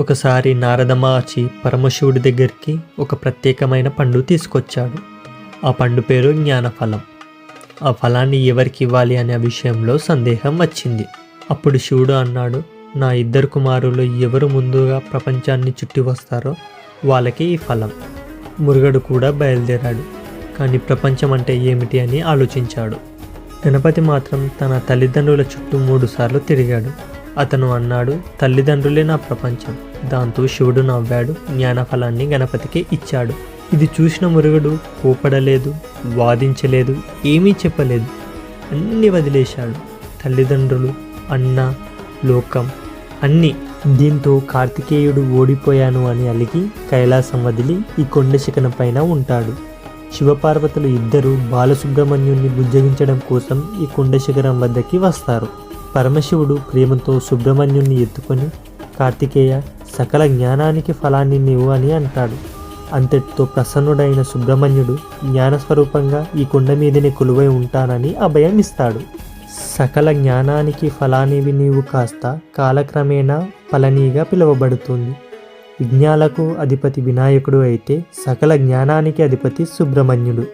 ఒకసారి నారద మహర్షి పరమశివుడి దగ్గరికి ఒక ప్రత్యేకమైన పండు తీసుకొచ్చాడు. ఆ పండు పేరు జ్ఞానఫలం. ఆ ఫలాన్ని ఎవరికి ఇవ్వాలి అనే విషయంలో సందేహం వచ్చింది. అప్పుడు శివుడు అన్నాడు, నా ఇద్దరు కుమారులు ఎవరు ముందుగా ప్రపంచాన్ని చుట్టి వస్తారో వాళ్ళకి ఈ ఫలం. మురుగడు కూడా బయలుదేరాడు. కానీ ప్రపంచం అంటే ఏమిటి అని ఆలోచించాడు. గణపతి మాత్రం తన తల్లిదండ్రుల చుట్టూ 3 సార్లు తిరిగాడు. అతను అన్నాడు, తల్లిదండ్రులే నా ప్రపంచం. దాంతో శివుడు నవ్వాడు, జ్ఞానఫలాన్ని గణపతికి ఇచ్చాడు. ఇది చూసిన మురుగడు కోపడలేదు, వాదించలేదు, ఏమీ చెప్పలేదు. అన్నీ వదిలేశాడు. తల్లిదండ్రులు, అన్న, లోకం అన్నీ. దీంతో కార్తికేయుడు ఓడిపోయాను అని అలిగి కైలాసం వదిలి ఈ కొండ శిఖరం పైన ఉంటాడు. శివపార్వతులు ఇద్దరు బాలసుబ్రహ్మణ్యుణ్ణి బుజ్జగించడం కోసం ఈ కొండ శిఖరం వద్దకి వస్తారు. పరమశివుడు ప్రేమతో సుబ్రహ్మణ్యుణ్ణి ఎత్తుకొని, కార్తికేయ, సకల జ్ఞానానికి ఫలాన్ని నీవు అని అంటాడు. అంతటితో ప్రసన్నుడైన సుబ్రహ్మణ్యుడు జ్ఞానస్వరూపంగా ఈ కొండ మీదనే కొలువై ఉంటానని అభయం ఇస్తాడు. సకల జ్ఞానానికి ఫలానివి నీవు కాస్త కాలక్రమేణా ఫలనీగా పిలువబడుతుంది. విజ్ఞాలకు అధిపతి వినాయకుడు అయితే సకల జ్ఞానానికి అధిపతి సుబ్రహ్మణ్యుడు.